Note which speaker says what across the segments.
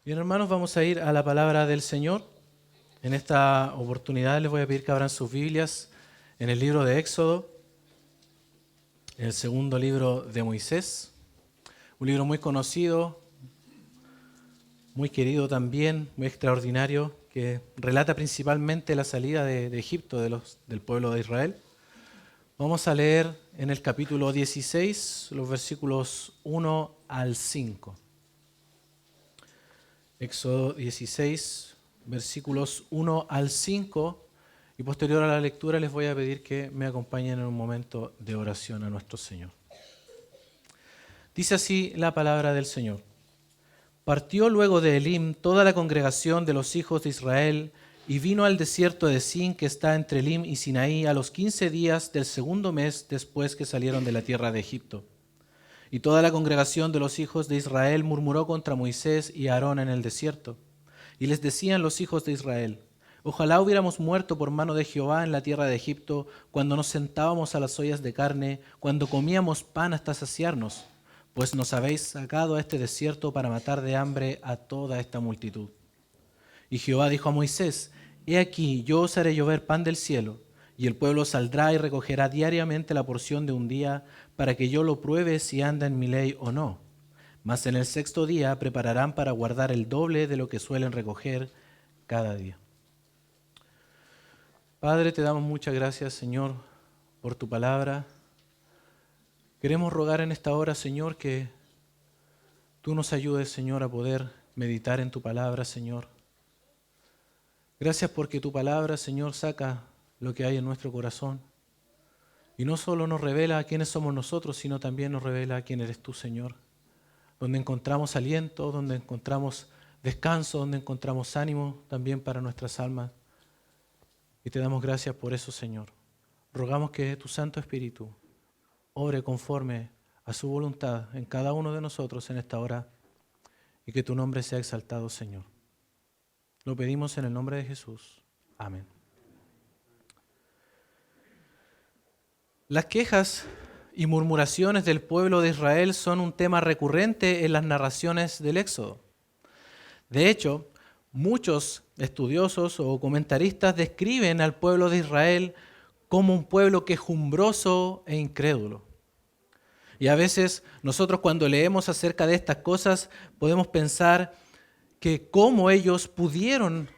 Speaker 1: Bien, hermanos, vamos a ir a la palabra del Señor. En esta oportunidad les voy a pedir que abran sus Biblias en el libro de Éxodo, el segundo libro de Moisés, un libro muy conocido, muy querido también, muy extraordinario, que relata principalmente la salida de Egipto del pueblo de Israel. Vamos a leer en el capítulo 16 los versículos 1 al 5. Éxodo 16, versículos 1 al 5, y posterior a la lectura les voy a pedir que me acompañen en un momento de oración a nuestro Señor. Dice así la palabra del Señor. Partió luego de Elim toda la congregación de los hijos de Israel y vino al desierto de Sin, que está entre Elim y Sinaí, a los 15 días del segundo mes después que salieron de la tierra de Egipto. Y toda la congregación de los hijos de Israel murmuró contra Moisés y Aarón en el desierto. Y les decían los hijos de Israel: ojalá hubiéramos muerto por mano de Jehová en la tierra de Egipto, cuando nos sentábamos a las ollas de carne, cuando comíamos pan hasta saciarnos, pues nos habéis sacado a este desierto para matar de hambre a toda esta multitud. Y Jehová dijo a Moisés: he aquí, yo os haré llover pan del cielo, y el pueblo saldrá y recogerá diariamente la porción de un día, para que yo lo pruebe si anda en mi ley o no. Mas en el sexto día prepararán para guardar el doble de lo que suelen recoger cada día. Padre, te damos muchas gracias, Señor, por tu palabra. Queremos rogar en esta hora, Señor, que tú nos ayudes, Señor, a poder meditar en tu palabra, Señor. Gracias porque tu palabra, Señor, saca lo que hay en nuestro corazón. Y no solo nos revela quiénes somos nosotros, sino también nos revela quién eres tú, Señor. Donde encontramos aliento, donde encontramos descanso, donde encontramos ánimo también para nuestras almas. Y te damos gracias por eso, Señor. Rogamos que tu Santo Espíritu obre conforme a su voluntad en cada uno de nosotros en esta hora y que tu nombre sea exaltado, Señor. Lo pedimos en el nombre de Jesús. Amén. Las quejas y murmuraciones del pueblo de Israel son un tema recurrente en las narraciones del Éxodo. De hecho, muchos estudiosos o comentaristas describen al pueblo de Israel como un pueblo quejumbroso e incrédulo. Y a veces nosotros cuando leemos acerca de estas cosas podemos pensar que cómo ellos pudieron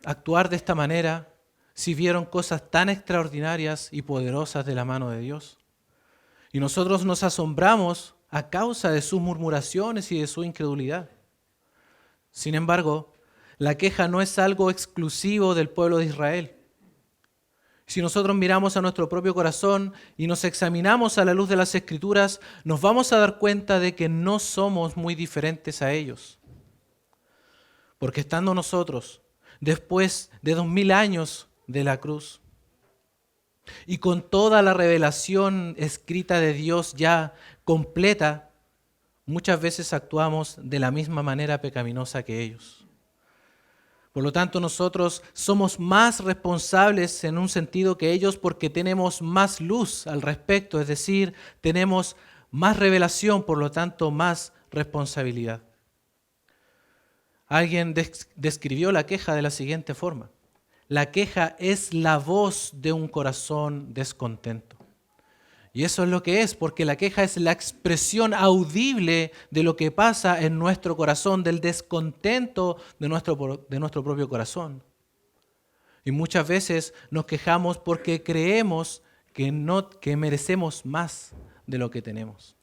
Speaker 1: actuar de esta manera si vieron cosas tan extraordinarias y poderosas de la mano de Dios. Y nosotros nos asombramos a causa de sus murmuraciones y de su incredulidad. Sin embargo, la queja no es algo exclusivo del pueblo de Israel. Si nosotros miramos a nuestro propio corazón y nos examinamos a la luz de las Escrituras, nos vamos a dar cuenta de que no somos muy diferentes a ellos. Porque estando nosotros, después de 2000 años de la cruz, y con toda la revelación escrita de Dios ya completa, muchas veces actuamos de la misma manera pecaminosa que ellos. Por lo tanto, nosotros somos más responsables en un sentido que ellos porque tenemos más luz al respecto, es decir, tenemos más revelación, por lo tanto, más responsabilidad. Alguien describió la queja de la siguiente forma: la queja es la voz de un corazón descontento. Y eso es lo que es, porque la queja es la expresión audible de lo que pasa en nuestro corazón, del descontento de nuestro propio corazón. Y muchas veces nos quejamos porque creemos que merecemos más de lo que tenemos.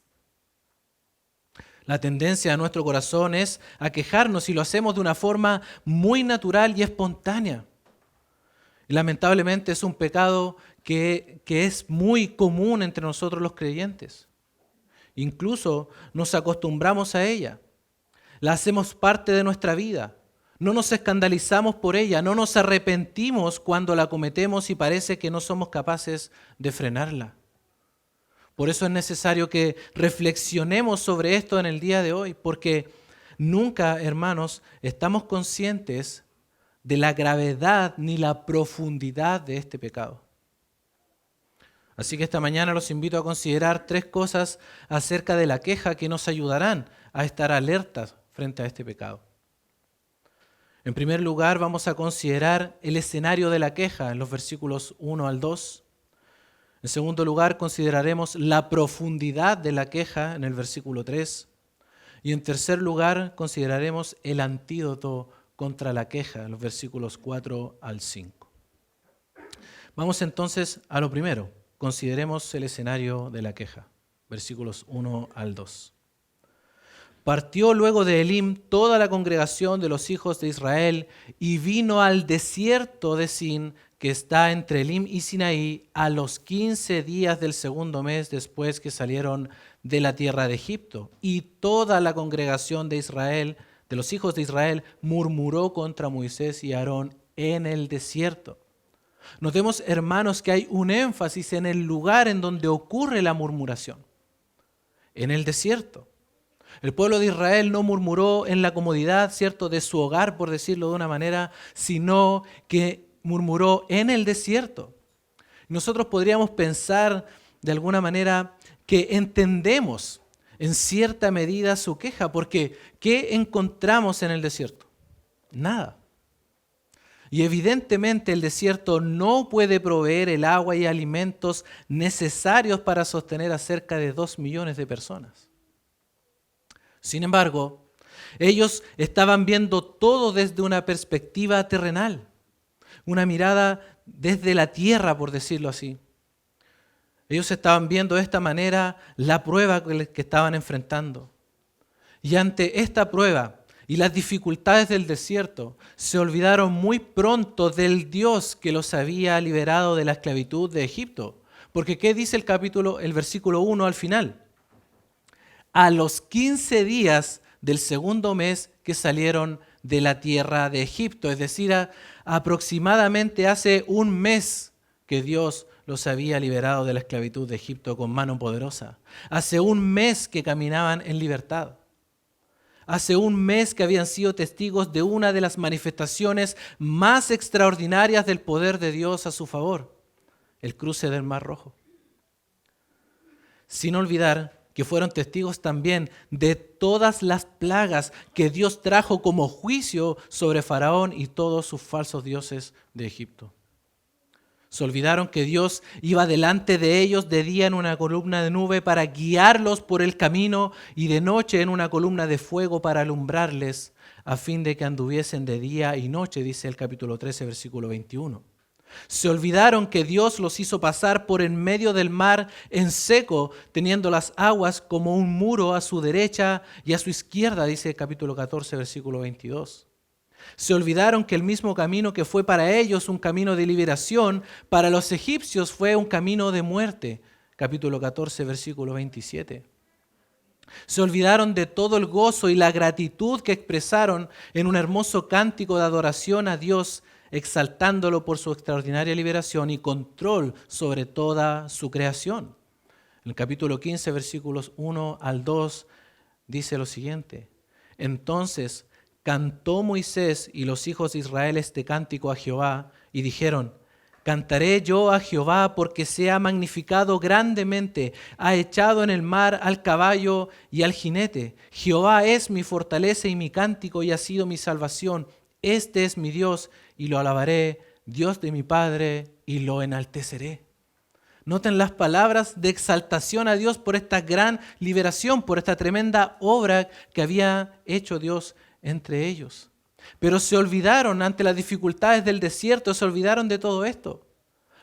Speaker 1: La tendencia de nuestro corazón es a quejarnos y lo hacemos de una forma muy natural y espontánea. Y lamentablemente es un pecado que es muy común entre nosotros los creyentes. Incluso nos acostumbramos a ella. La hacemos parte de nuestra vida. No nos escandalizamos por ella, no nos arrepentimos cuando la cometemos y parece que no somos capaces de frenarla. Por eso es necesario que reflexionemos sobre esto en el día de hoy, porque nunca, hermanos, estamos conscientes de la gravedad ni la profundidad de este pecado. Así que esta mañana los invito a considerar 3 cosas acerca de la queja que nos ayudarán a estar alertas frente a este pecado. En primer lugar, vamos a considerar el escenario de la queja en los versículos 1 al 2. En segundo lugar, consideraremos la profundidad de la queja en el versículo 3. Y en tercer lugar, consideraremos el antídoto contra la queja en los versículos 4 al 5. Vamos entonces a lo primero. Consideremos el escenario de la queja, versículos 1 al 2. Partió luego de Elim toda la congregación de los hijos de Israel y vino al desierto de Sin, que está entre Elim y Sinaí, a los 15 días del segundo mes después que salieron de la tierra de Egipto. Y toda la congregación de Israel, de los hijos de Israel, murmuró contra Moisés y Aarón en el desierto. Notemos, hermanos, que hay un énfasis en el lugar en donde ocurre la murmuración, en el desierto. El pueblo de Israel no murmuró en la comodidad, ¿cierto?, de su hogar, por decirlo de una manera, sino que murmuró en el desierto. Nosotros podríamos pensar de alguna manera que entendemos en cierta medida su queja, porque ¿qué encontramos en el desierto? Nada. Y evidentemente el desierto no puede proveer el agua y alimentos necesarios para sostener a cerca de 2 millones de personas. Sin embargo, ellos estaban viendo todo desde una perspectiva terrenal, una mirada desde la tierra, por decirlo así. Ellos estaban viendo de esta manera la prueba que estaban enfrentando. Y ante esta prueba y las dificultades del desierto, se olvidaron muy pronto del Dios que los había liberado de la esclavitud de Egipto. Porque ¿qué dice el versículo 1 al final? A los 15 días del segundo mes que salieron de la tierra de Egipto, es decir, aproximadamente hace un mes que Dios los había liberado de la esclavitud de Egipto con mano poderosa. Hace un mes que caminaban en libertad. Hace un mes que habían sido testigos de una de las manifestaciones más extraordinarias del poder de Dios a su favor, el cruce del Mar Rojo. Sin olvidar que fueron testigos también de todas las plagas que Dios trajo como juicio sobre Faraón y todos sus falsos dioses de Egipto. Se olvidaron que Dios iba delante de ellos de día en una columna de nube para guiarlos por el camino y de noche en una columna de fuego para alumbrarles a fin de que anduviesen de día y noche, dice el capítulo 13, versículo 21. Se olvidaron que Dios los hizo pasar por en medio del mar en seco, teniendo las aguas como un muro a su derecha y a su izquierda, dice el capítulo 14, versículo 22. Se olvidaron que el mismo camino que fue para ellos un camino de liberación, para los egipcios fue un camino de muerte, capítulo 14, versículo 27. Se olvidaron de todo el gozo y la gratitud que expresaron en un hermoso cántico de adoración a Dios, exaltándolo por su extraordinaria liberación y control sobre toda su creación. En el capítulo 15, versículos 1 al 2, dice lo siguiente: Entonces cantó Moisés y los hijos de Israel este cántico a Jehová y dijeron: Cantaré yo a Jehová porque se ha magnificado grandemente, ha echado en el mar al caballo y al jinete. Jehová es mi fortaleza y mi cántico y ha sido mi salvación. Este es mi Dios y lo alabaré, Dios de mi Padre, y lo enalteceré. Noten las palabras de exaltación a Dios por esta gran liberación, por esta tremenda obra que había hecho Dios entre ellos. Pero se olvidaron ante las dificultades del desierto, se olvidaron de todo esto.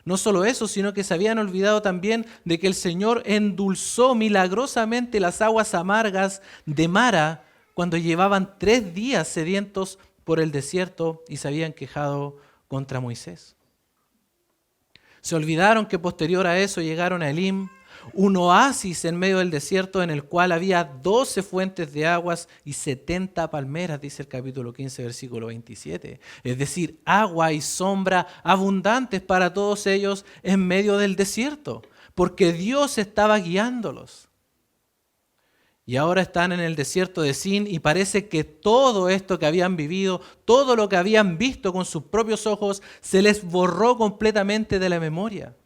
Speaker 1: No solo eso, sino que se habían olvidado también de que el Señor endulzó milagrosamente las aguas amargas de Mara cuando llevaban 3 días sedientos por el desierto y se habían quejado contra Moisés. Se olvidaron que posterior a eso llegaron a Elim, un oasis en medio del desierto en el cual había 12 fuentes de aguas y 70 palmeras, dice el capítulo 15, versículo 27. Es decir, agua y sombra abundantes para todos ellos en medio del desierto, porque Dios estaba guiándolos. Y ahora están en el desierto de Sin y parece que todo esto que habían vivido, todo lo que habían visto con sus propios ojos, se les borró completamente de la memoria.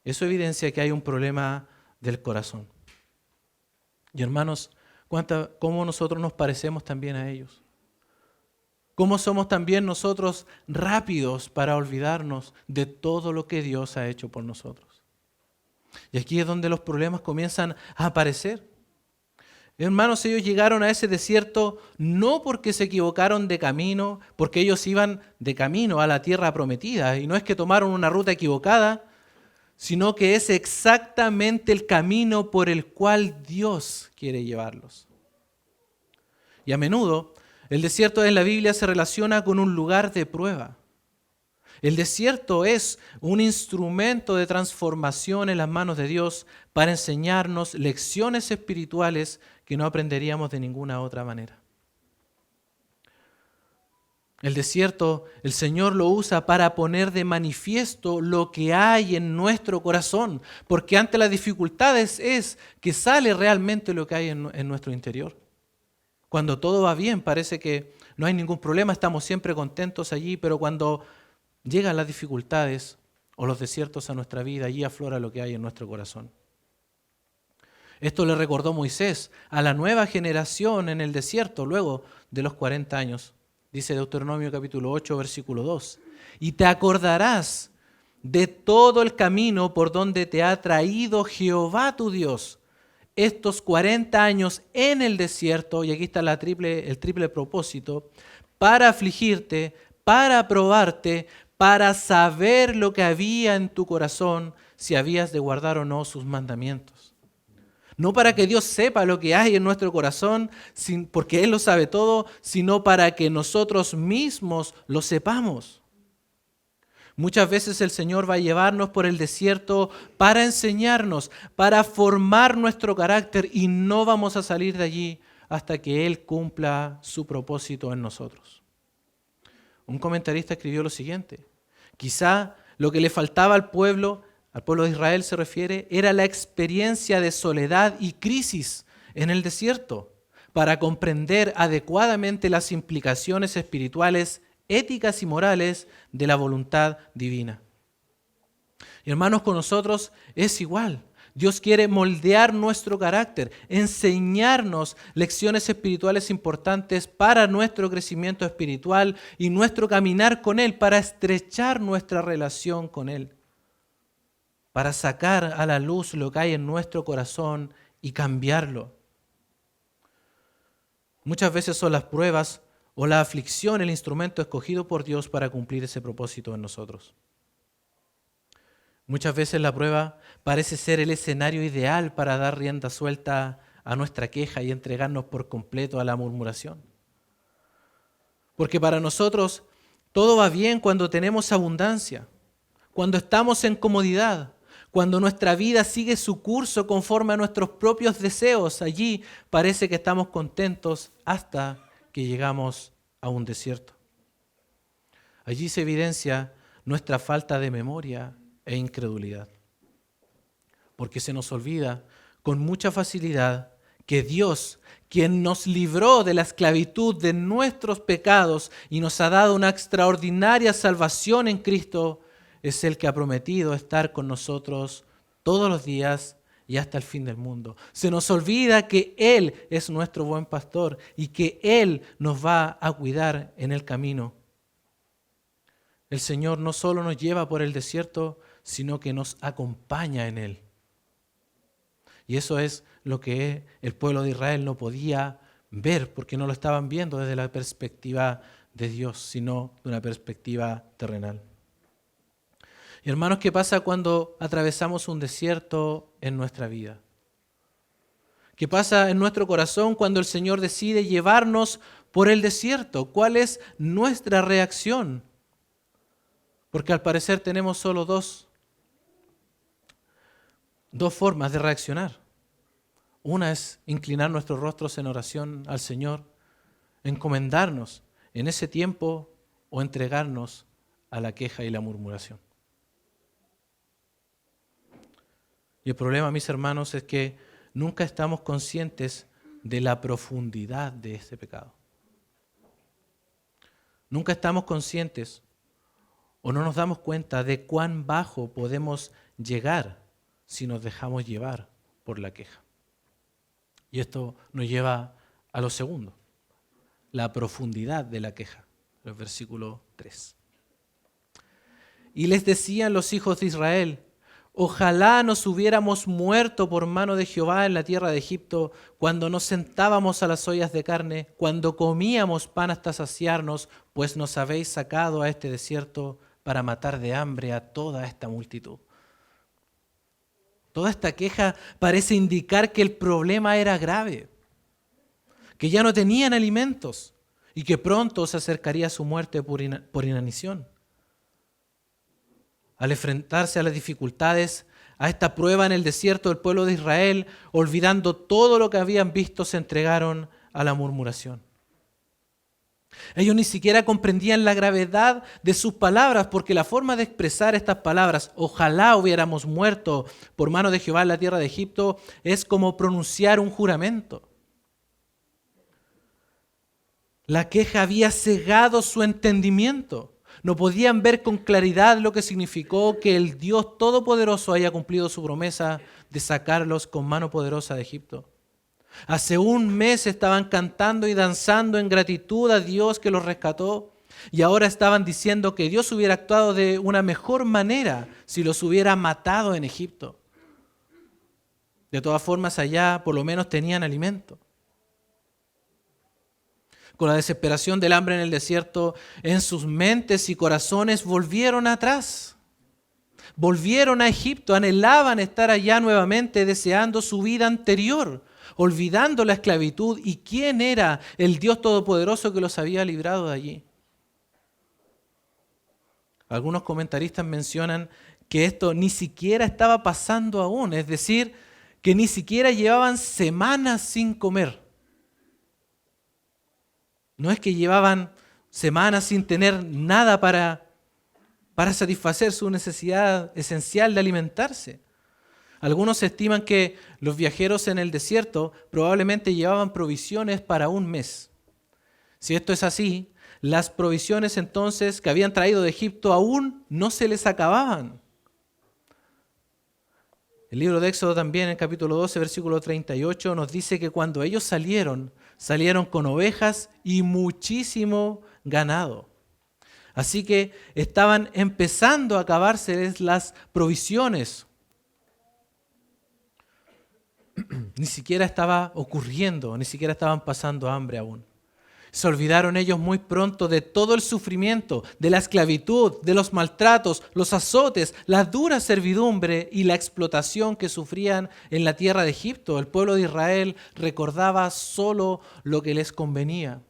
Speaker 1: Eso evidencia que hay un problema del corazón. Y hermanos, ¿cómo nosotros nos parecemos también a ellos? cómo somos también nosotros rápidos para olvidarnos de todo lo que Dios ha hecho por nosotros. Y aquí es donde los problemas comienzan a aparecer. Hermanos, ellos llegaron a ese desierto no porque se equivocaron de camino, porque ellos iban de camino a la tierra prometida, y no es que tomaron una ruta equivocada, sino que es exactamente el camino por el cual Dios quiere llevarlos. Y a menudo el desierto en la Biblia se relaciona con un lugar de prueba. El desierto es un instrumento de transformación en las manos de Dios para enseñarnos lecciones espirituales que no aprenderíamos de ninguna otra manera. El desierto, el Señor lo usa para poner de manifiesto lo que hay en nuestro corazón, porque ante las dificultades es que sale realmente lo que hay en nuestro interior. Cuando todo va bien, parece que no hay ningún problema, estamos siempre contentos allí, pero cuando llegan las dificultades o los desiertos a nuestra vida, allí aflora lo que hay en nuestro corazón. Esto le recordó Moisés a la nueva generación en el desierto luego de los 40 años. Dice Deuteronomio capítulo 8, versículo 2. Y te acordarás de todo el camino por donde te ha traído Jehová tu Dios estos 40 años en el desierto, y aquí está el triple propósito, para afligirte, para probarte, para saber lo que había en tu corazón, si habías de guardar o no sus mandamientos. No para que Dios sepa lo que hay en nuestro corazón, porque Él lo sabe todo, sino para que nosotros mismos lo sepamos. Muchas veces el Señor va a llevarnos por el desierto para enseñarnos, para formar nuestro carácter, y no vamos a salir de allí hasta que Él cumpla su propósito en nosotros. Un comentarista escribió lo siguiente: quizá lo que le faltaba al pueblo de Israel se refiere, era la experiencia de soledad y crisis en el desierto para comprender adecuadamente las implicaciones espirituales, éticas y morales de la voluntad divina. Y hermanos, con nosotros es igual. Dios quiere moldear nuestro carácter, enseñarnos lecciones espirituales importantes para nuestro crecimiento espiritual y nuestro caminar con Él, para estrechar nuestra relación con Él, para sacar a la luz lo que hay en nuestro corazón y cambiarlo. Muchas veces son las pruebas o la aflicción el instrumento escogido por Dios para cumplir ese propósito en nosotros. Muchas veces la prueba parece ser el escenario ideal para dar rienda suelta a nuestra queja y entregarnos por completo a la murmuración. Porque para nosotros todo va bien cuando tenemos abundancia, cuando estamos en comodidad, cuando nuestra vida sigue su curso conforme a nuestros propios deseos. Allí parece que estamos contentos hasta que llegamos a un desierto. Allí se evidencia nuestra falta de memoria e incredulidad, porque se nos olvida con mucha facilidad que Dios, quien nos libró de la esclavitud de nuestros pecados y nos ha dado una extraordinaria salvación en Cristo, es el que ha prometido estar con nosotros todos los días y hasta el fin del mundo. Se nos olvida que Él es nuestro buen pastor y que Él nos va a cuidar en el camino. El Señor no solo nos lleva por el desierto, sino que nos acompaña en Él. Y eso es lo que el pueblo de Israel no podía ver, porque no lo estaban viendo desde la perspectiva de Dios, sino de una perspectiva terrenal. Y hermanos, ¿qué pasa cuando atravesamos un desierto en nuestra vida? ¿Qué pasa en nuestro corazón cuando el Señor decide llevarnos por el desierto? ¿Cuál es nuestra reacción? Porque al parecer tenemos solo dos formas de reaccionar. Una es inclinar nuestros rostros en oración al Señor, encomendarnos en ese tiempo, o entregarnos a la queja y la murmuración. Y el problema, mis hermanos, es que nunca estamos conscientes de la profundidad de este pecado. Nunca estamos conscientes o no nos damos cuenta de cuán bajo podemos llegar si nos dejamos llevar por la queja. Y esto nos lleva a lo segundo, la profundidad de la queja. el versículo 3. Y les decían los hijos de Israel: ojalá nos hubiéramos muerto por mano de Jehová en la tierra de Egipto, cuando nos sentábamos a las ollas de carne, cuando comíamos pan hasta saciarnos, pues nos habéis sacado a este desierto para matar de hambre a toda esta multitud. Toda esta queja parece indicar que el problema era grave, que ya no tenían alimentos y que pronto se acercaría su muerte por inanición. Al enfrentarse a las dificultades, a esta prueba en el desierto, el pueblo de Israel, olvidando todo lo que habían visto, se entregaron a la murmuración. Ellos ni siquiera comprendían la gravedad de sus palabras, porque la forma de expresar estas palabras, ojalá hubiéramos muerto por mano de Jehová en la tierra de Egipto, es como pronunciar un juramento. La queja había cegado su entendimiento. No podían ver con claridad lo que significó que el Dios Todopoderoso haya cumplido su promesa de sacarlos con mano poderosa de Egipto. Hace un mes estaban cantando y danzando en gratitud a Dios que los rescató, y ahora estaban diciendo que Dios hubiera actuado de una mejor manera si los hubiera matado en Egipto. De todas formas, allá por lo menos tenían alimento. Con la desesperación del hambre en el desierto, en sus mentes y corazones volvieron atrás. Volvieron a Egipto, anhelaban estar allá nuevamente, deseando su vida anterior, olvidando la esclavitud y quién era el Dios Todopoderoso que los había librado de allí. Algunos comentaristas mencionan que esto ni siquiera estaba pasando aún, es decir, que ni siquiera llevaban semanas sin comer. No es que llevaban semanas sin tener nada para satisfacer su necesidad esencial de alimentarse. Algunos estiman que los viajeros en el desierto probablemente llevaban provisiones para un mes. Si esto es así, las provisiones entonces que habían traído de Egipto aún no se les acababan. El libro de Éxodo también, en el capítulo 12, versículo 38, nos dice que cuando ellos salieron con ovejas y muchísimo ganado. Así que estaban empezando a acabárseles las provisiones. Ni siquiera estaba ocurriendo, ni siquiera estaban pasando hambre aún. Se olvidaron ellos muy pronto de todo el sufrimiento, de la esclavitud, de los maltratos, los azotes, la dura servidumbre y la explotación que sufrían en la tierra de Egipto. El pueblo de Israel recordaba solo lo que les convenía.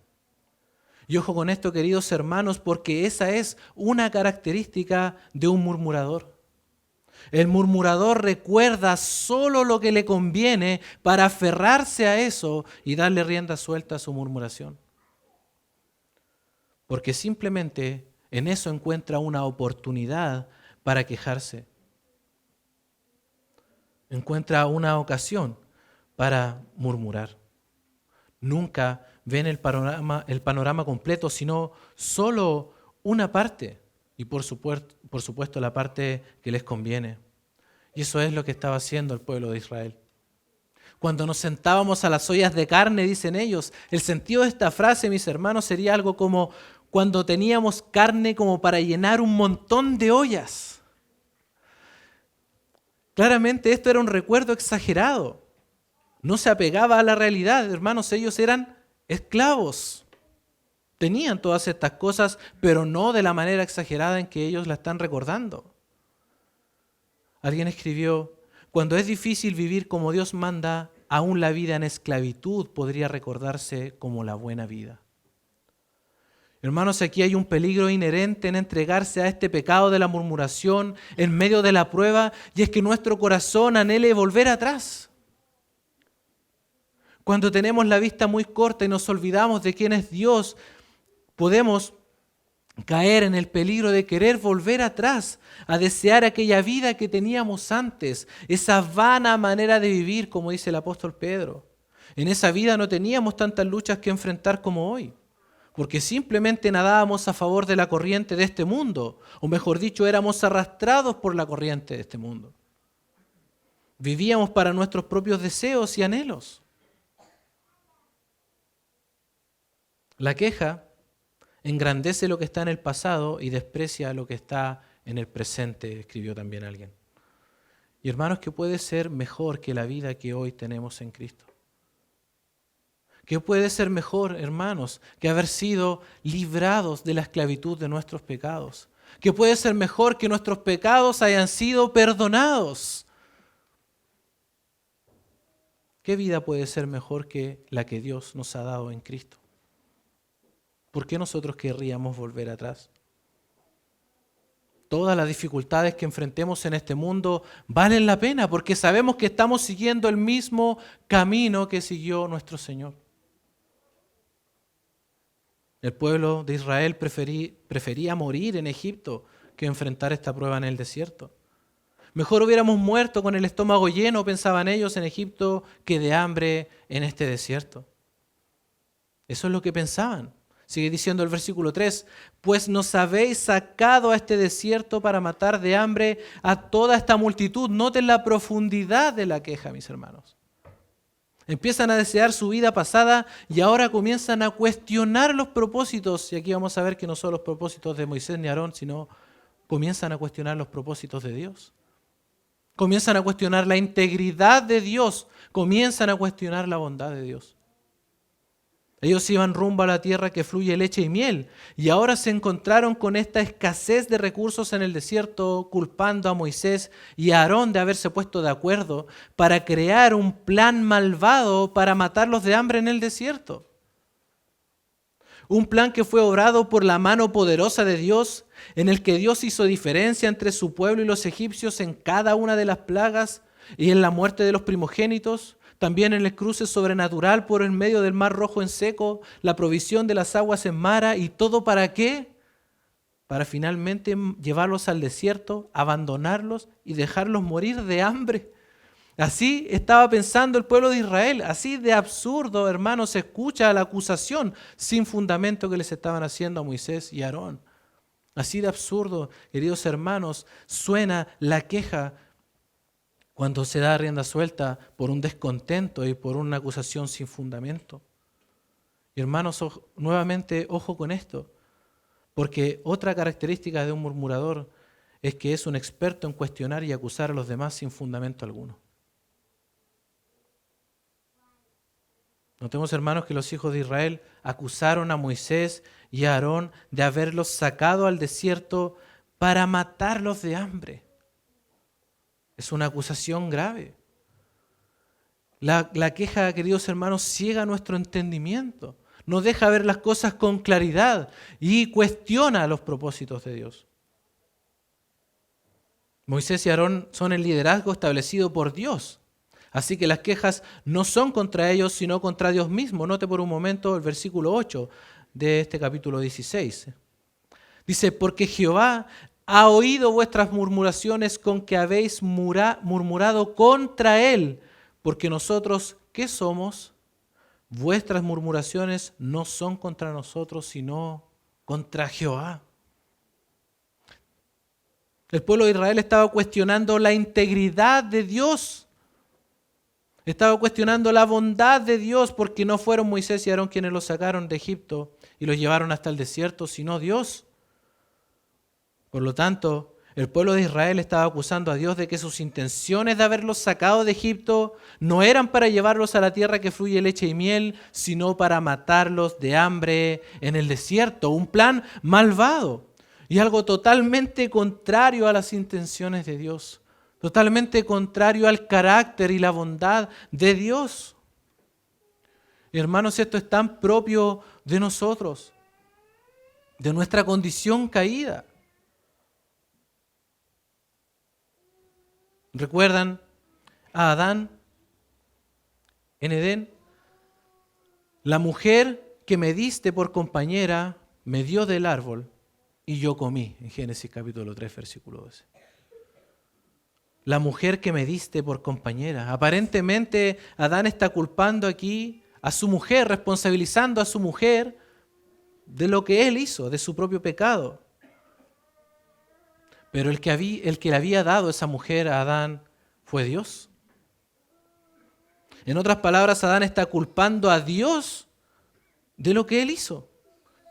Speaker 1: Y ojo con esto, queridos hermanos, porque esa es una característica de un murmurador. El murmurador recuerda solo lo que le conviene para aferrarse a eso y darle rienda suelta a su murmuración. Porque simplemente en eso encuentra una oportunidad para quejarse. Encuentra una ocasión para murmurar. Nunca ven el panorama completo, sino solo una parte. Y por supuesto la parte que les conviene. Y eso es lo que estaba haciendo el pueblo de Israel. Cuando nos sentábamos a las ollas de carne, dicen ellos, el sentido de esta frase, mis hermanos, sería algo como cuando teníamos carne como para llenar un montón de ollas. Claramente esto era un recuerdo exagerado. No se apegaba a la realidad, hermanos, ellos eran esclavos. Tenían todas estas cosas, pero no de la manera exagerada en que ellos la están recordando. Alguien escribió, cuando es difícil vivir como Dios manda, aún la vida en esclavitud podría recordarse como la buena vida. Hermanos, aquí hay un peligro inherente en entregarse a este pecado de la murmuración en medio de la prueba, y es que nuestro corazón anhele volver atrás. Cuando tenemos la vista muy corta y nos olvidamos de quién es Dios, podemos caer en el peligro de querer volver atrás, a desear aquella vida que teníamos antes, esa vana manera de vivir, como dice el apóstol Pedro. En esa vida no teníamos tantas luchas que enfrentar como hoy, porque simplemente nadábamos a favor de la corriente de este mundo, o mejor dicho, éramos arrastrados por la corriente de este mundo. Vivíamos para nuestros propios deseos y anhelos. La queja engrandece lo que está en el pasado y desprecia lo que está en el presente, escribió también alguien. Y hermanos, ¿qué puede ser mejor que la vida que hoy tenemos en Cristo? ¿Qué puede ser mejor, hermanos, que haber sido librados de la esclavitud de nuestros pecados? ¿Qué puede ser mejor que nuestros pecados hayan sido perdonados? ¿Qué vida puede ser mejor que la que Dios nos ha dado en Cristo? ¿Por qué nosotros querríamos volver atrás? Todas las dificultades que enfrentemos en este mundo valen la pena porque sabemos que estamos siguiendo el mismo camino que siguió nuestro Señor. El pueblo de Israel prefería morir en Egipto que enfrentar esta prueba en el desierto. Mejor hubiéramos muerto con el estómago lleno, pensaban ellos, en Egipto, que de hambre en este desierto. Eso es lo que pensaban. Sigue diciendo el versículo 3, pues nos habéis sacado a este desierto para matar de hambre a toda esta multitud. Noten la profundidad de la queja, mis hermanos. Empiezan a desear su vida pasada y ahora comienzan a cuestionar los propósitos. Y aquí vamos a ver que no son los propósitos de Moisés ni Aarón, sino comienzan a cuestionar los propósitos de Dios. Comienzan a cuestionar la integridad de Dios. Comienzan a cuestionar la bondad de Dios. Ellos iban rumbo a la tierra que fluye leche y miel y ahora se encontraron con esta escasez de recursos en el desierto, culpando a Moisés y a Aarón de haberse puesto de acuerdo para crear un plan malvado para matarlos de hambre en el desierto. Un plan que fue obrado por la mano poderosa de Dios, en el que Dios hizo diferencia entre su pueblo y los egipcios en cada una de las plagas y en la muerte de los primogénitos. También en el cruce sobrenatural por el medio del Mar Rojo en seco, la provisión de las aguas en Mara, ¿y todo para qué? Para finalmente llevarlos al desierto, abandonarlos y dejarlos morir de hambre. Así estaba pensando el pueblo de Israel, así de absurdo, hermanos, se escucha la acusación sin fundamento que les estaban haciendo a Moisés y a Aarón. Así de absurdo, queridos hermanos, suena la queja cuando se da rienda suelta por un descontento y por una acusación sin fundamento. Y hermanos, nuevamente, ojo con esto, porque otra característica de un murmurador es que es un experto en cuestionar y acusar a los demás sin fundamento alguno. Notemos, hermanos, que los hijos de Israel acusaron a Moisés y a Aarón de haberlos sacado al desierto para matarlos de hambre. Es una acusación grave. La queja, queridos hermanos, ciega nuestro entendimiento. Nos deja ver las cosas con claridad y cuestiona los propósitos de Dios. Moisés y Aarón son el liderazgo establecido por Dios. Así que las quejas no son contra ellos, sino contra Dios mismo. Note por un momento el versículo 8 de este capítulo 16. Dice, porque Jehová ha oído vuestras murmuraciones con que habéis murmurado contra Él, porque nosotros, ¿qué somos? Vuestras murmuraciones no son contra nosotros, sino contra Jehová. El pueblo de Israel estaba cuestionando la integridad de Dios. Estaba cuestionando la bondad de Dios, porque no fueron Moisés y Aarón quienes los sacaron de Egipto y los llevaron hasta el desierto, sino Dios. Por lo tanto, el pueblo de Israel estaba acusando a Dios de que sus intenciones de haberlos sacado de Egipto no eran para llevarlos a la tierra que fluye leche y miel, sino para matarlos de hambre en el desierto. Un plan malvado y algo totalmente contrario a las intenciones de Dios, totalmente contrario al carácter y la bondad de Dios. Hermanos, esto es tan propio de nosotros, de nuestra condición caída. ¿Recuerdan a Adán en Edén? La mujer que me diste por compañera me dio del árbol y yo comí, en Génesis capítulo 3, versículo 12. La mujer que me diste por compañera. Aparentemente Adán está culpando aquí a su mujer, responsabilizando a su mujer de lo que él hizo, de su propio pecado. Pero el que le había dado esa mujer a Adán fue Dios. En otras palabras, Adán está culpando a Dios de lo que él hizo.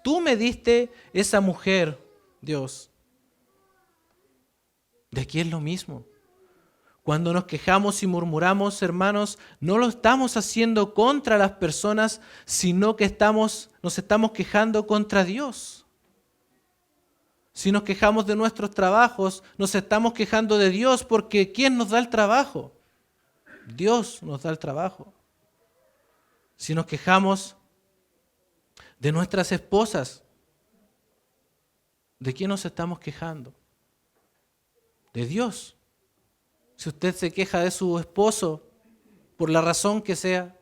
Speaker 1: Tú me diste esa mujer, Dios. De aquí es lo mismo. Cuando nos quejamos y murmuramos, hermanos, no lo estamos haciendo contra las personas, sino que nos estamos quejando contra Dios. Si nos quejamos de nuestros trabajos, nos estamos quejando de Dios, porque ¿quién nos da el trabajo? Dios nos da el trabajo. Si nos quejamos de nuestras esposas, ¿de quién nos estamos quejando? De Dios. Si usted se queja de su esposo, por la razón que sea,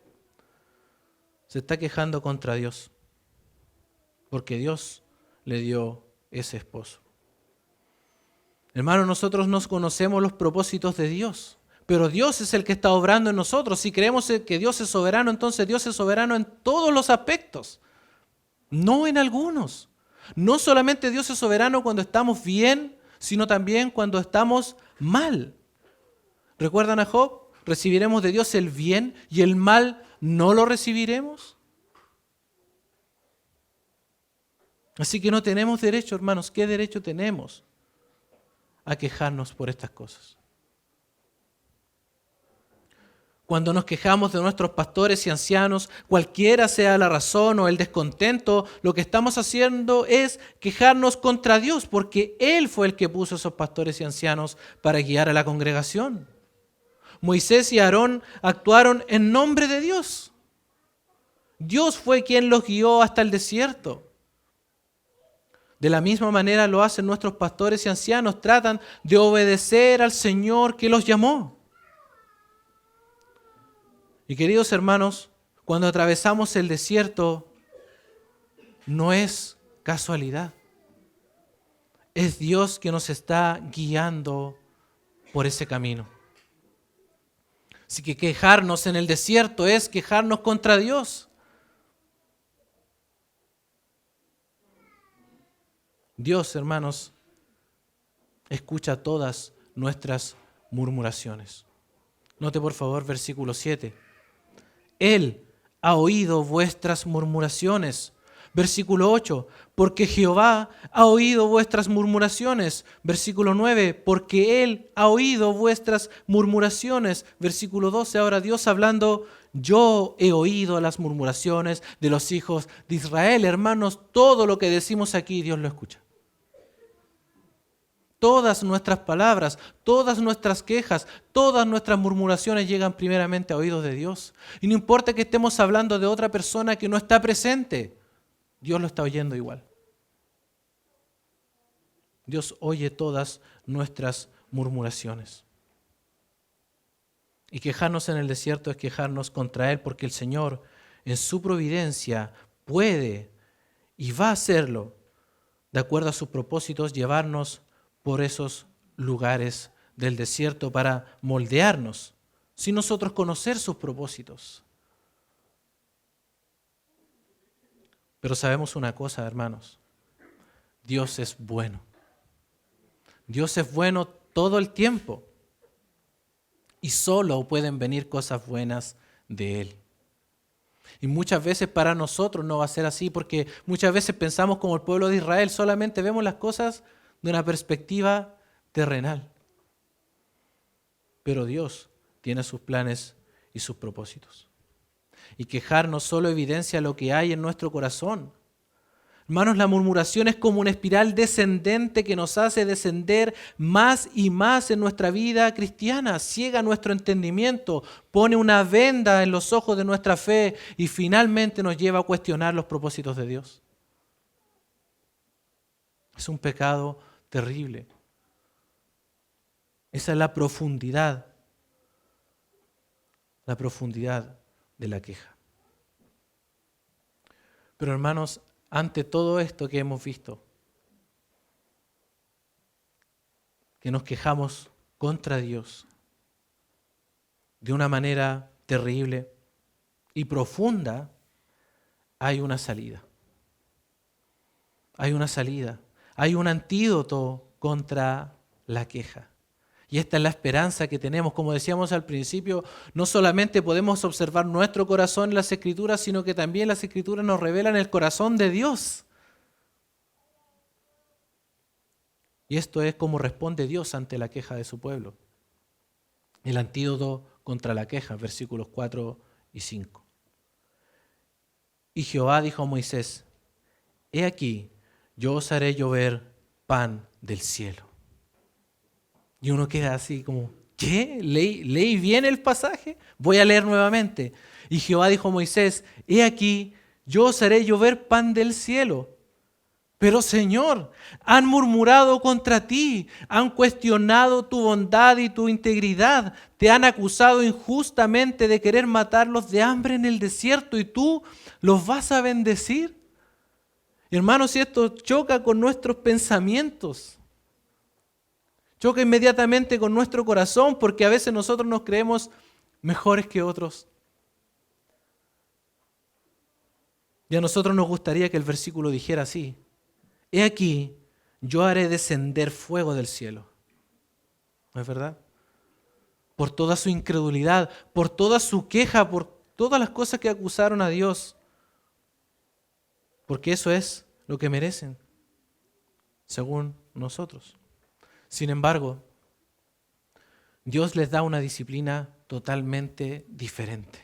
Speaker 1: se está quejando contra Dios, porque Dios le dio ese esposo. Hermanos, nosotros no conocemos los propósitos de Dios, pero Dios es el que está obrando en nosotros. Si creemos que Dios es soberano, entonces Dios es soberano en todos los aspectos, no en algunos. No solamente Dios es soberano cuando estamos bien, sino también cuando estamos mal. ¿Recuerdan a Job? ¿Recibiremos de Dios el bien y el mal no lo recibiremos? Así que no tenemos derecho, hermanos. ¿Qué derecho tenemos a quejarnos por estas cosas? Cuando nos quejamos de nuestros pastores y ancianos, cualquiera sea la razón o el descontento, lo que estamos haciendo es quejarnos contra Dios, porque Él fue el que puso esos pastores y ancianos para guiar a la congregación. Moisés y Aarón actuaron en nombre de Dios. Dios fue quien los guió hasta el desierto. De la misma manera lo hacen nuestros pastores y ancianos, tratan de obedecer al Señor que los llamó. Y queridos hermanos, cuando atravesamos el desierto, no es casualidad. Es Dios que nos está guiando por ese camino. Así que quejarnos en el desierto es quejarnos contra Dios. Dios, hermanos, escucha todas nuestras murmuraciones. Note por favor versículo 7. Él ha oído vuestras murmuraciones. Versículo 8, porque Jehová ha oído vuestras murmuraciones. Versículo 9, porque Él ha oído vuestras murmuraciones. Versículo 12, ahora Dios hablando, yo he oído las murmuraciones de los hijos de Israel. Hermanos, todo lo que decimos aquí Dios lo escucha. Todas nuestras palabras, todas nuestras quejas, todas nuestras murmuraciones llegan primeramente a oídos de Dios. Y no importa que estemos hablando de otra persona que no está presente, Dios lo está oyendo igual. Dios oye todas nuestras murmuraciones. Y quejarnos en el desierto es quejarnos contra Él, porque el Señor en su providencia puede y va a hacerlo, de acuerdo a sus propósitos, llevarnos por esos lugares del desierto para moldearnos, sin nosotros conocer sus propósitos. Pero sabemos una cosa, hermanos, Dios es bueno. Dios es bueno todo el tiempo y solo pueden venir cosas buenas de Él. Y muchas veces para nosotros no va a ser así, porque muchas veces pensamos como el pueblo de Israel, solamente vemos las cosas de una perspectiva terrenal. Pero Dios tiene sus planes y sus propósitos. Y quejarnos solo evidencia lo que hay en nuestro corazón. Hermanos, la murmuración es como una espiral descendente que nos hace descender más y más en nuestra vida cristiana, ciega nuestro entendimiento, pone una venda en los ojos de nuestra fe y finalmente nos lleva a cuestionar los propósitos de Dios. Es un pecado terrible. Esa es la profundidad de la queja. Pero hermanos, ante todo esto que hemos visto, que nos quejamos contra Dios de una manera terrible y profunda, hay una salida. Hay una salida. Hay un antídoto contra la queja. Y esta es la esperanza que tenemos. Como decíamos al principio, no solamente podemos observar nuestro corazón en las Escrituras, sino que también las Escrituras nos revelan el corazón de Dios. Y esto es como responde Dios ante la queja de su pueblo. El antídoto contra la queja, versículos 4 y 5. Y Jehová dijo a Moisés: he aquí, yo os haré llover pan del cielo. Y uno queda así como, ¿qué? ¿Leí bien el pasaje? Voy a leer nuevamente. Y Jehová dijo a Moisés: he aquí, yo os haré llover pan del cielo. Pero Señor, han murmurado contra ti, han cuestionado tu bondad y tu integridad, te han acusado injustamente de querer matarlos de hambre en el desierto y tú los vas a bendecir. Hermanos, si esto choca con nuestros pensamientos, choca inmediatamente con nuestro corazón, porque a veces nosotros nos creemos mejores que otros. Y a nosotros nos gustaría que el versículo dijera así: he aquí, yo haré descender fuego del cielo. ¿No es verdad? Por toda su incredulidad, por toda su queja, por todas las cosas que acusaron a Dios. Porque eso es lo que merecen, según nosotros. Sin embargo, Dios les da una disciplina totalmente diferente.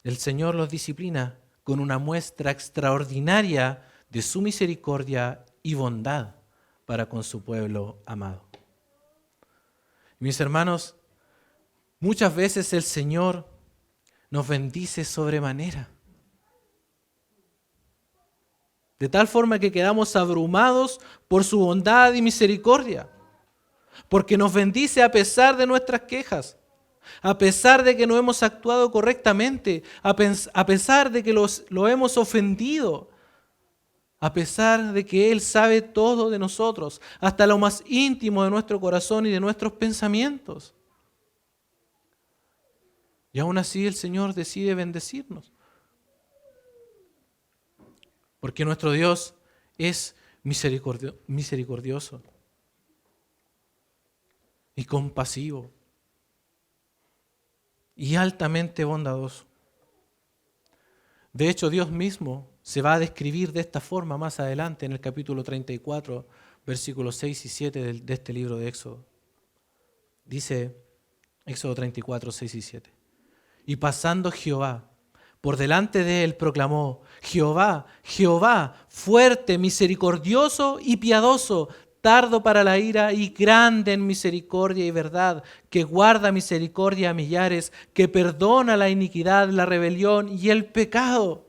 Speaker 1: El Señor los disciplina con una muestra extraordinaria de su misericordia y bondad para con su pueblo amado. Mis hermanos, muchas veces el Señor nos bendice sobremanera, de tal forma que quedamos abrumados por su bondad y misericordia, porque nos bendice a pesar de nuestras quejas, a pesar de que no hemos actuado correctamente, a pesar de que lo hemos ofendido, a pesar de que Él sabe todo de nosotros, hasta lo más íntimo de nuestro corazón y de nuestros pensamientos. Y aún así el Señor decide bendecirnos. Porque nuestro Dios es misericordioso y compasivo y altamente bondadoso. De hecho, Dios mismo se va a describir de esta forma más adelante en el capítulo 34, versículos 6 y 7 de este libro de Éxodo. Dice Éxodo 34, 6 y 7. Y pasando Jehová por delante de él, proclamó: Jehová, Jehová, fuerte, misericordioso y piadoso, tardo para la ira y grande en misericordia y verdad, que guarda misericordia a millares, que perdona la iniquidad, la rebelión y el pecado.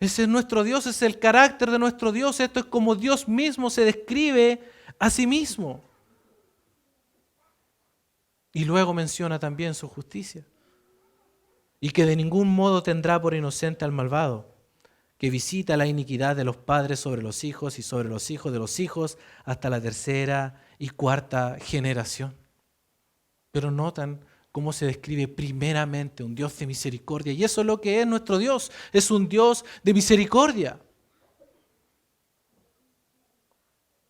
Speaker 1: Ese es nuestro Dios, ese es el carácter de nuestro Dios. Esto es como Dios mismo se describe a sí mismo. Y luego menciona también su justicia. Y que de ningún modo tendrá por inocente al malvado, que visita la iniquidad de los padres sobre los hijos y sobre los hijos de los hijos hasta la tercera y cuarta generación. Pero notan cómo se describe primeramente un Dios de misericordia. Y eso es lo que es nuestro Dios, es un Dios de misericordia.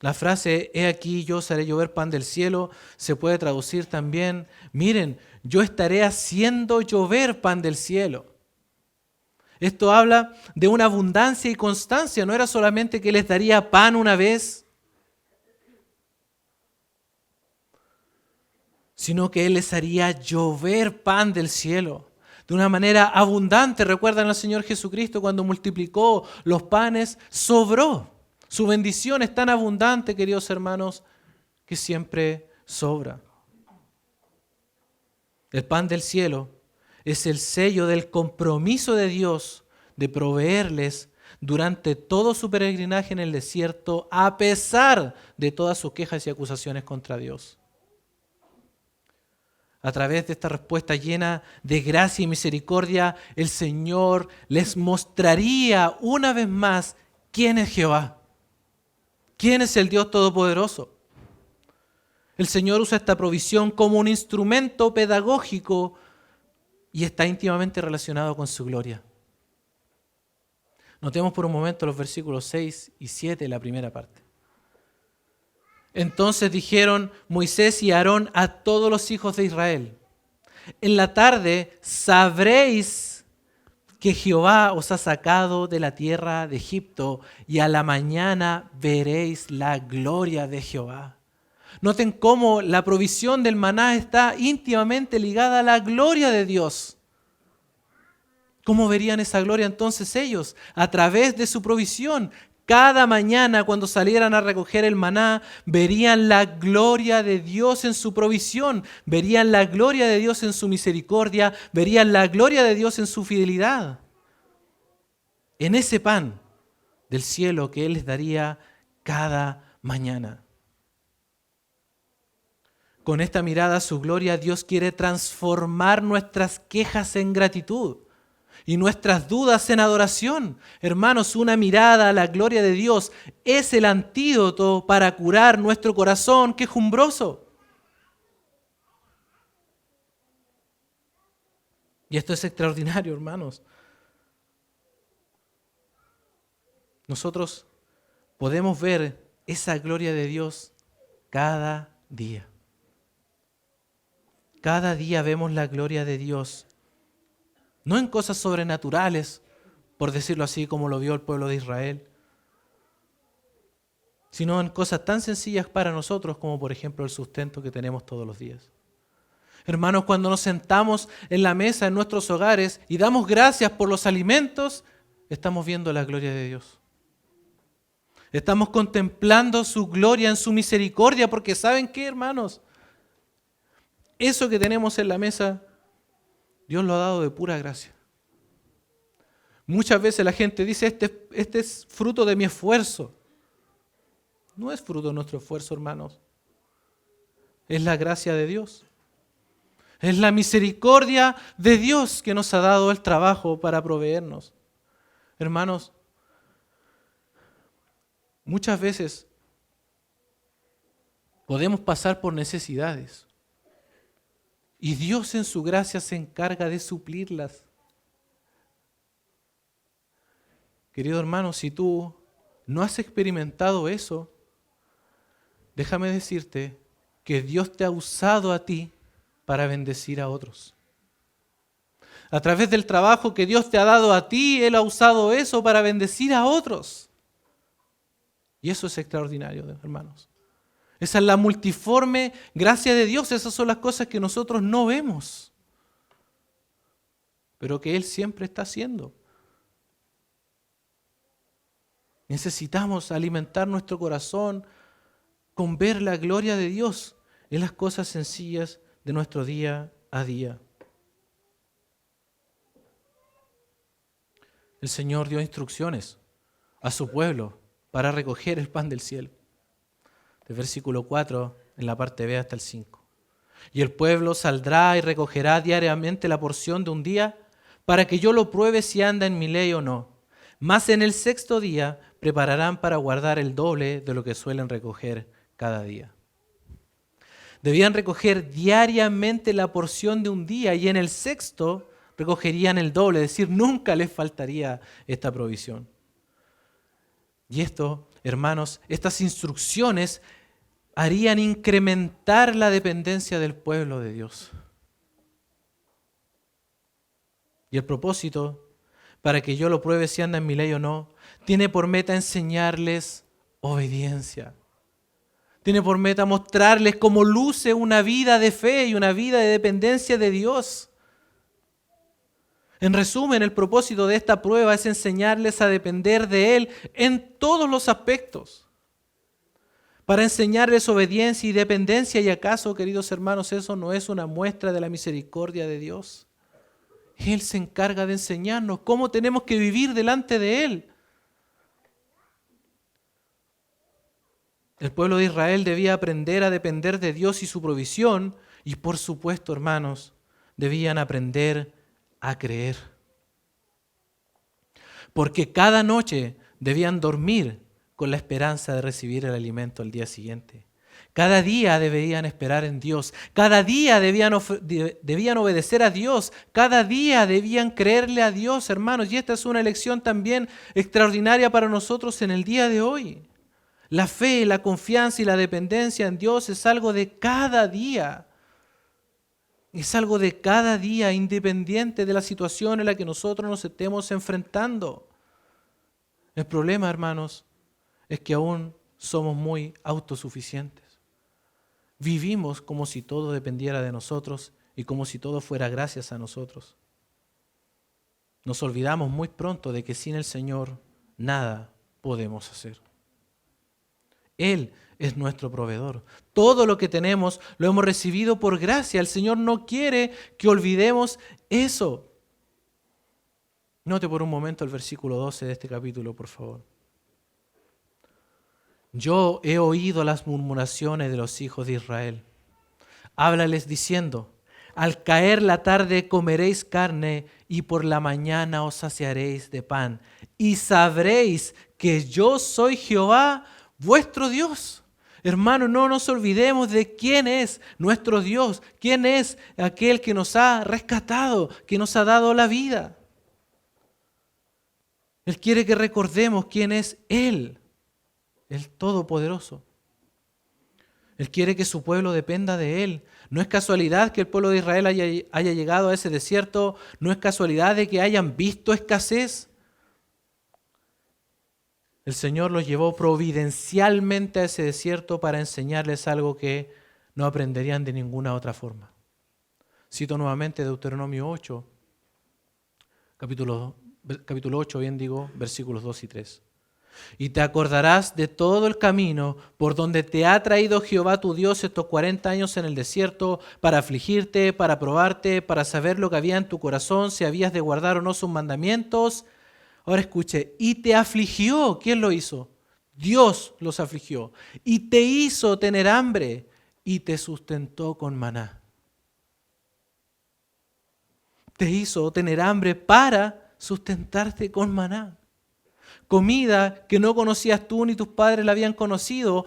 Speaker 1: La frase, he aquí yo os haré llover pan del cielo, se puede traducir también, miren, yo estaré haciendo llover pan del cielo. Esto habla de una abundancia y constancia, no era solamente que les daría pan una vez, sino que Él les haría llover pan del cielo de una manera abundante. ¿Recuerdan al Señor Jesucristo cuando multiplicó los panes? Sobró. Su bendición es tan abundante, queridos hermanos, que siempre sobra. El pan del cielo es el sello del compromiso de Dios de proveerles durante todo su peregrinaje en el desierto, a pesar de todas sus quejas y acusaciones contra Dios. A través de esta respuesta llena de gracia y misericordia, el Señor les mostraría una vez más quién es Jehová. ¿Quién es el Dios Todopoderoso? El Señor usa esta provisión como un instrumento pedagógico y está íntimamente relacionado con su gloria. Notemos por un momento los versículos 6 y 7 de la primera parte. Entonces dijeron Moisés y Aarón a todos los hijos de Israel: en la tarde sabréis que Jehová os ha sacado de la tierra de Egipto, y a la mañana veréis la gloria de Jehová. Noten cómo la provisión del maná está íntimamente ligada a la gloria de Dios. ¿Cómo verían esa gloria entonces ellos? A través de su provisión. Cada mañana cuando salieran a recoger el maná, verían la gloria de Dios en su provisión, verían la gloria de Dios en su misericordia, verían la gloria de Dios en su fidelidad. En ese pan del cielo que Él les daría cada mañana. Con esta mirada a su gloria, Dios quiere transformar nuestras quejas en gratitud y nuestras dudas en adoración. Hermanos, una mirada a la gloria de Dios es el antídoto para curar nuestro corazón quejumbroso. Y esto es extraordinario, hermanos. Nosotros podemos ver esa gloria de Dios cada día. Cada día vemos la gloria de Dios. No en cosas sobrenaturales, por decirlo así, como lo vio el pueblo de Israel, sino en cosas tan sencillas para nosotros como por ejemplo el sustento que tenemos todos los días. Hermanos, cuando nos sentamos en la mesa en nuestros hogares y damos gracias por los alimentos, estamos viendo la gloria de Dios. Estamos contemplando su gloria en su misericordia, porque ¿saben qué, hermanos? Eso que tenemos en la mesa, Dios lo ha dado de pura gracia. Muchas veces la gente dice, este es fruto de mi esfuerzo. No es fruto de nuestro esfuerzo, hermanos. Es la gracia de Dios. Es la misericordia de Dios que nos ha dado el trabajo para proveernos. Hermanos, muchas veces podemos pasar por necesidades. Y Dios en su gracia se encarga de suplirlas. Querido hermano, si tú no has experimentado eso, déjame decirte que Dios te ha usado a ti para bendecir a otros. A través del trabajo que Dios te ha dado a ti, Él ha usado eso para bendecir a otros. Y eso es extraordinario, hermanos. Esa es la multiforme gracia de Dios. Esas son las cosas que nosotros no vemos, pero que Él siempre está haciendo. Necesitamos alimentar nuestro corazón con ver la gloria de Dios en las cosas sencillas de nuestro día a día. El Señor dio instrucciones a su pueblo para recoger el pan del cielo. Del versículo 4 en la parte B hasta el 5. Y el pueblo saldrá y recogerá diariamente la porción de un día para que yo lo pruebe si anda en mi ley o no. Mas en el sexto día prepararán para guardar el doble de lo que suelen recoger cada día. Debían recoger diariamente la porción de un día y en el sexto recogerían el doble, es decir, nunca les faltaría esta provisión. Y esto, hermanos, estas instrucciones harían incrementar la dependencia del pueblo de Dios. Y el propósito, para que yo lo pruebe si anda en mi ley o no, tiene por meta enseñarles obediencia. Tiene por meta mostrarles cómo luce una vida de fe y una vida de dependencia de Dios. En resumen, el propósito de esta prueba es enseñarles a depender de Él en todos los aspectos. Para enseñarles obediencia y dependencia. ¿Y acaso, queridos hermanos, eso no es una muestra de la misericordia de Dios? Él se encarga de enseñarnos cómo tenemos que vivir delante de Él. El pueblo de Israel debía aprender a depender de Dios y su provisión. Y por supuesto, hermanos, debían aprender a creer. Porque cada noche debían dormir con la esperanza de recibir el alimento al día siguiente. Cada día debían esperar en Dios. Cada día debían obedecer a Dios. Cada día debían creerle a Dios, hermanos. Y esta es una lección también extraordinaria para nosotros en el día de hoy. La fe, la confianza y la dependencia en Dios es algo de cada día. Es algo de cada día, independiente de la situación en la que nosotros nos estemos enfrentando. El problema, hermanos, es que aún somos muy autosuficientes. Vivimos como si todo dependiera de nosotros y como si todo fuera gracias a nosotros. Nos olvidamos muy pronto de que sin el Señor nada podemos hacer. Él es nuestro proveedor. Todo lo que tenemos lo hemos recibido por gracia. El Señor no quiere que olvidemos eso. Note por un momento el versículo 12 de este capítulo, por favor. Yo he oído las murmuraciones de los hijos de Israel. Háblales diciendo, al caer la tarde comeréis carne y por la mañana os saciaréis de pan. Y sabréis que yo soy Jehová, vuestro Dios. Hermanos, no nos olvidemos de quién es nuestro Dios, quién es aquel que nos ha rescatado, que nos ha dado la vida. Él quiere que recordemos quién es Él, el Todopoderoso. Él quiere que su pueblo dependa de Él. No es casualidad que el pueblo de Israel haya llegado a ese desierto, no es casualidad de que hayan visto escasez. El Señor los llevó providencialmente a ese desierto para enseñarles algo que no aprenderían de ninguna otra forma. Cito nuevamente Deuteronomio 8, capítulo 8, versículos 2 y 3. Y te acordarás de todo el camino por donde te ha traído Jehová tu Dios estos 40 años en el desierto para afligirte, para probarte, para saber lo que había en tu corazón, si habías de guardar o no sus mandamientos. Ahora escuche, y te afligió. ¿Quién lo hizo? Dios los afligió. Y te hizo tener hambre y te sustentó con maná. Te hizo tener hambre para sustentarte con maná. Comida que no conocías tú ni tus padres la habían conocido,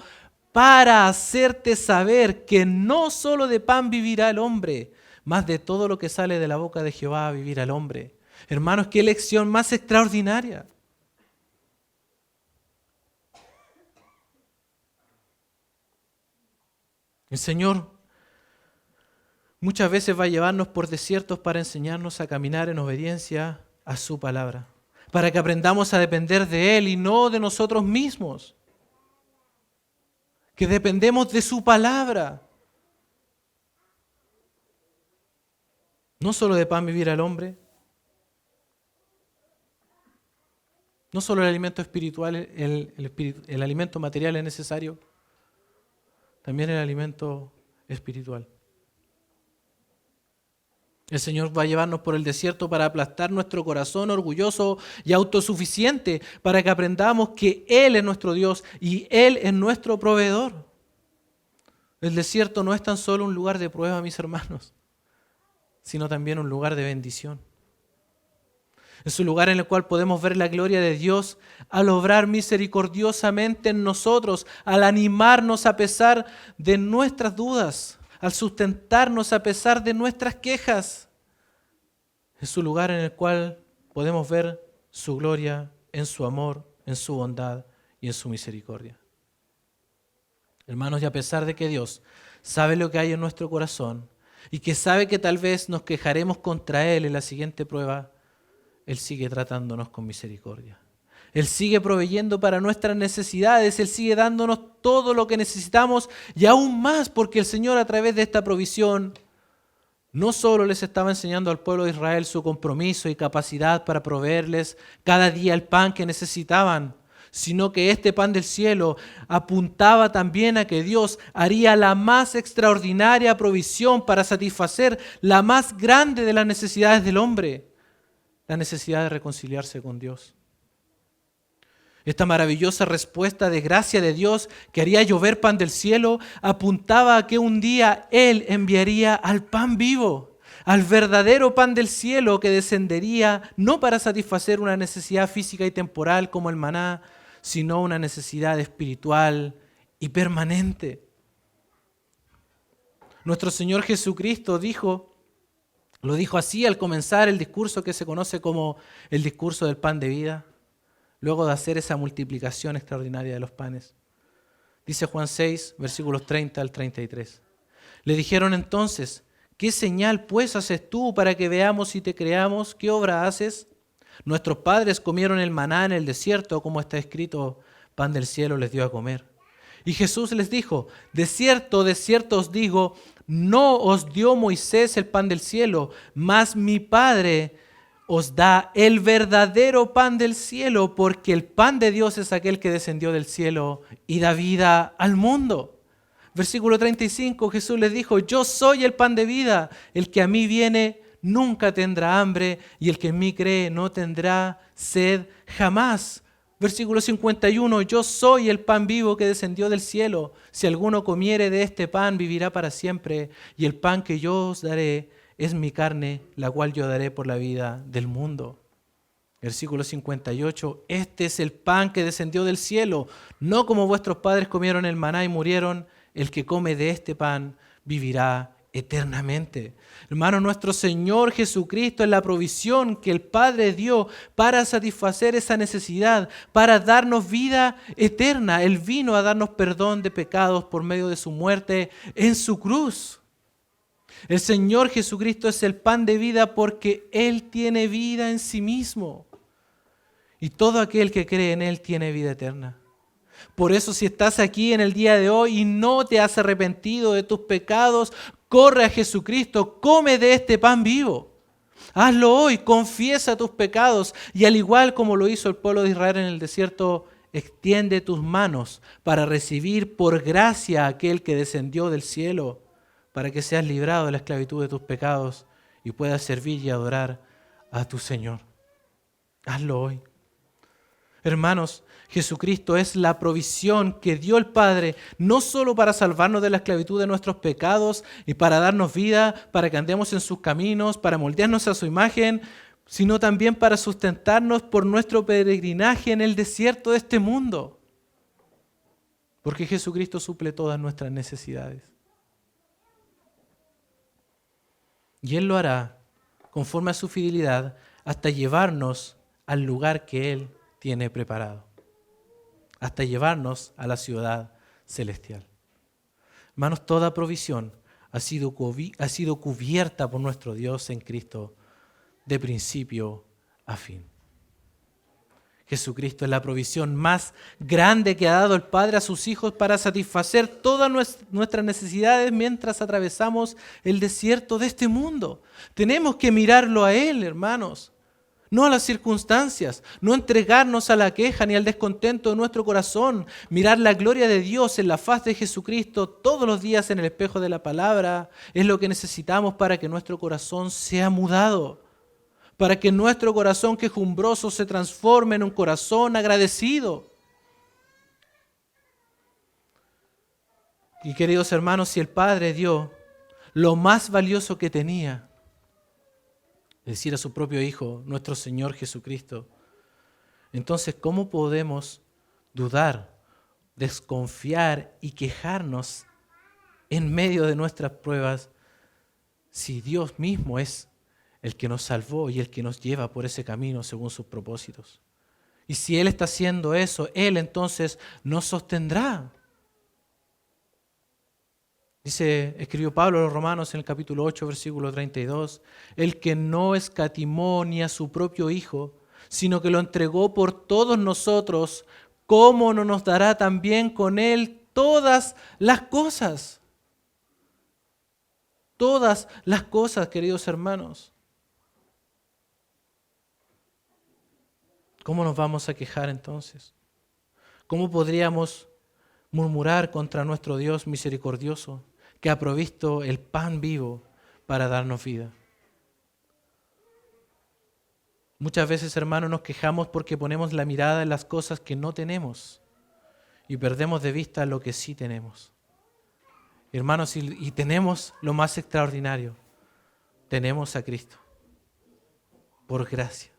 Speaker 1: para hacerte saber que no solo de pan vivirá el hombre, mas de todo lo que sale de la boca de Jehová vivirá el hombre. Hermanos, qué lección más extraordinaria. El Señor muchas veces va a llevarnos por desiertos para enseñarnos a caminar en obediencia a su palabra, para que aprendamos a depender de Él y no de nosotros mismos, que dependemos de su palabra. No solo de pan vivirá el hombre, no solo el alimento espiritual, el alimento material es necesario, también el alimento espiritual. El Señor va a llevarnos por el desierto para aplastar nuestro corazón orgulloso y autosuficiente, para que aprendamos que Él es nuestro Dios y Él es nuestro proveedor. El desierto no es tan solo un lugar de prueba, mis hermanos, sino también un lugar de bendición. Es un lugar en el cual podemos ver la gloria de Dios al obrar misericordiosamente en nosotros, al animarnos a pesar de nuestras dudas, al sustentarnos a pesar de nuestras quejas. Es un lugar en el cual podemos ver su gloria en su amor, en su bondad y en su misericordia. Hermanos, y a pesar de que Dios sabe lo que hay en nuestro corazón y que sabe que tal vez nos quejaremos contra Él en la siguiente prueba, Él sigue tratándonos con misericordia. Él sigue proveyendo para nuestras necesidades, Él sigue dándonos todo lo que necesitamos y aún más, porque el Señor a través de esta provisión no solo les estaba enseñando al pueblo de Israel su compromiso y capacidad para proveerles cada día el pan que necesitaban, sino que este pan del cielo apuntaba también a que Dios haría la más extraordinaria provisión para satisfacer la más grande de las necesidades del hombre, la necesidad de reconciliarse con Dios. Esta maravillosa respuesta de gracia de Dios que haría llover pan del cielo apuntaba a que un día Él enviaría al pan vivo, al verdadero pan del cielo que descendería no para satisfacer una necesidad física y temporal como el maná, sino una necesidad espiritual y permanente. Nuestro Señor Jesucristo lo dijo así al comenzar el discurso que se conoce como el discurso del pan de vida, luego de hacer esa multiplicación extraordinaria de los panes. Dice Juan 6, versículos 30 al 33. Le dijeron entonces, ¿Qué señal pues haces tú para que veamos y te creamos? ¿Qué obra haces? Nuestros padres comieron el maná en el desierto, como está escrito, pan del cielo les dio a comer. Y Jesús les dijo, de cierto os digo, no os dio Moisés el pan del cielo, mas mi Padre os da el verdadero pan del cielo, porque el pan de Dios es aquel que descendió del cielo y da vida al mundo. Versículo 35, Jesús les dijo, yo soy el pan de vida, el que a mí viene nunca tendrá hambre y el que en mí cree no tendrá sed jamás. Versículo 51, yo soy el pan vivo que descendió del cielo. Si alguno comiere de este pan, vivirá para siempre. Y el pan que yo os daré es mi carne, la cual yo daré por la vida del mundo. Versículo 58, este es el pan que descendió del cielo. No como vuestros padres comieron el maná y murieron, el que come de este pan vivirá eternamente. Hermano, nuestro Señor Jesucristo es la provisión que el Padre dio para satisfacer esa necesidad, para darnos vida eterna. Él vino a darnos perdón de pecados por medio de su muerte en su cruz. El Señor Jesucristo es el pan de vida porque Él tiene vida en sí mismo. Y todo aquel que cree en Él tiene vida eterna. Por eso, si estás aquí en el día de hoy y no te has arrepentido de tus pecados, corre a Jesucristo, come de este pan vivo. Hazlo hoy, confiesa tus pecados y al igual como lo hizo el pueblo de Israel en el desierto, extiende tus manos para recibir por gracia a aquel que descendió del cielo, para que seas librado de la esclavitud de tus pecados y puedas servir y adorar a tu Señor. Hazlo hoy. Hermanos, Jesucristo es la provisión que dio el Padre, no solo para salvarnos de la esclavitud de nuestros pecados y para darnos vida, para que andemos en sus caminos, para moldearnos a su imagen, sino también para sustentarnos por nuestro peregrinaje en el desierto de este mundo. Porque Jesucristo suple todas nuestras necesidades. Y Él lo hará conforme a su fidelidad hasta llevarnos al lugar que Él tiene preparado, hasta llevarnos a la ciudad celestial. Hermanos, toda provisión ha sido cubierta por nuestro Dios en Cristo de principio a fin. Jesucristo es la provisión más grande que ha dado el Padre a sus hijos para satisfacer todas nuestras necesidades mientras atravesamos el desierto de este mundo. Tenemos que mirarlo a Él, hermanos. No a las circunstancias, no entregarnos a la queja ni al descontento de nuestro corazón, mirar la gloria de Dios en la faz de Jesucristo todos los días en el espejo de la palabra, es lo que necesitamos para que nuestro corazón sea mudado, para que nuestro corazón quejumbroso se transforme en un corazón agradecido. Y queridos hermanos, si el Padre dio lo más valioso que tenía, es decir, a su propio Hijo, nuestro Señor Jesucristo, entonces, ¿cómo podemos dudar, desconfiar y quejarnos en medio de nuestras pruebas si Dios mismo es el que nos salvó y el que nos lleva por ese camino según sus propósitos? Y si Él está haciendo eso, Él entonces nos sostendrá. Escribió Pablo a los Romanos en el capítulo 8, versículo 32, el que no escatimó ni a su propio Hijo, sino que lo entregó por todos nosotros, ¿cómo no nos dará también con Él todas las cosas? Todas las cosas, queridos hermanos. ¿Cómo nos vamos a quejar entonces? ¿Cómo podríamos murmurar contra nuestro Dios misericordioso, que ha provisto el pan vivo para darnos vida? Muchas veces, hermanos, nos quejamos porque ponemos la mirada en las cosas que no tenemos y perdemos de vista lo que sí tenemos. Hermanos, y tenemos lo más extraordinario. Tenemos a Cristo, por gracia.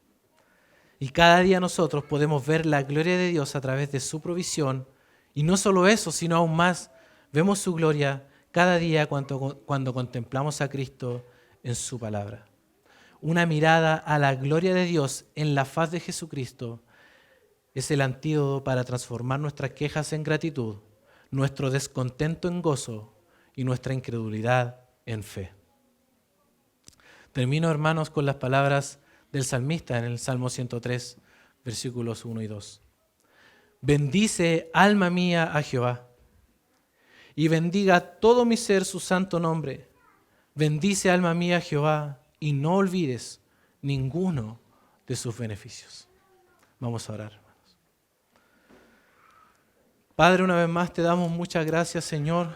Speaker 1: Y cada día nosotros podemos ver la gloria de Dios a través de su provisión. Y no solo eso, sino aún más, vemos su gloria cada día cuando contemplamos a Cristo en su palabra. Una mirada a la gloria de Dios en la faz de Jesucristo es el antídoto para transformar nuestras quejas en gratitud, nuestro descontento en gozo y nuestra incredulidad en fe. Termino, hermanos, con las palabras del salmista en el Salmo 103, versículos 1 y 2. Bendice, alma mía, a Jehová, y bendiga todo mi ser su santo nombre. Bendice, alma mía, a Jehová, y no olvides ninguno de sus beneficios. Vamos a orar, hermanos. Padre, una vez más te damos muchas gracias, Señor,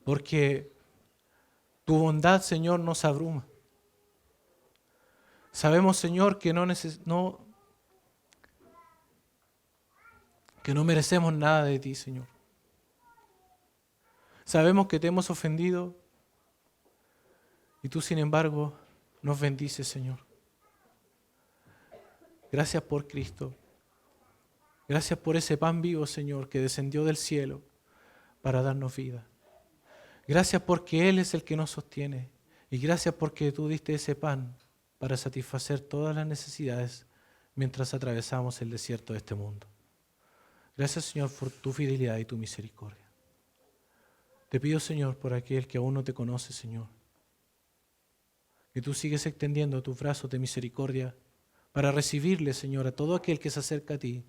Speaker 1: porque tu bondad, Señor, nos abruma. Sabemos, Señor, que no merecemos nada de ti, Señor. Sabemos que te hemos ofendido y tú, sin embargo, nos bendices, Señor. Gracias por Cristo. Gracias por ese pan vivo, Señor, que descendió del cielo para darnos vida. Gracias porque Él es el que nos sostiene. Y gracias porque tú diste ese pan para satisfacer todas las necesidades mientras atravesamos el desierto de este mundo. Gracias, Señor, por tu fidelidad y tu misericordia. Te pido, Señor, por aquel que aún no te conoce, Señor, que tú sigues extendiendo tus brazos de misericordia para recibirle, Señor, a todo aquel que se acerca a ti,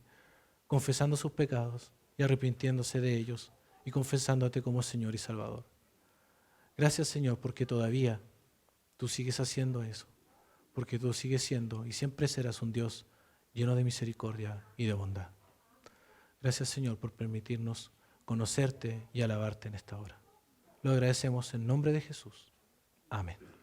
Speaker 1: confesando sus pecados y arrepintiéndose de ellos y confesándote como Señor y Salvador. Gracias, Señor, porque todavía tú sigues haciendo eso, porque tú sigues siendo y siempre serás un Dios lleno de misericordia y de bondad. Gracias, Señor, por permitirnos conocerte y alabarte en esta hora. Lo agradecemos en nombre de Jesús. Amén.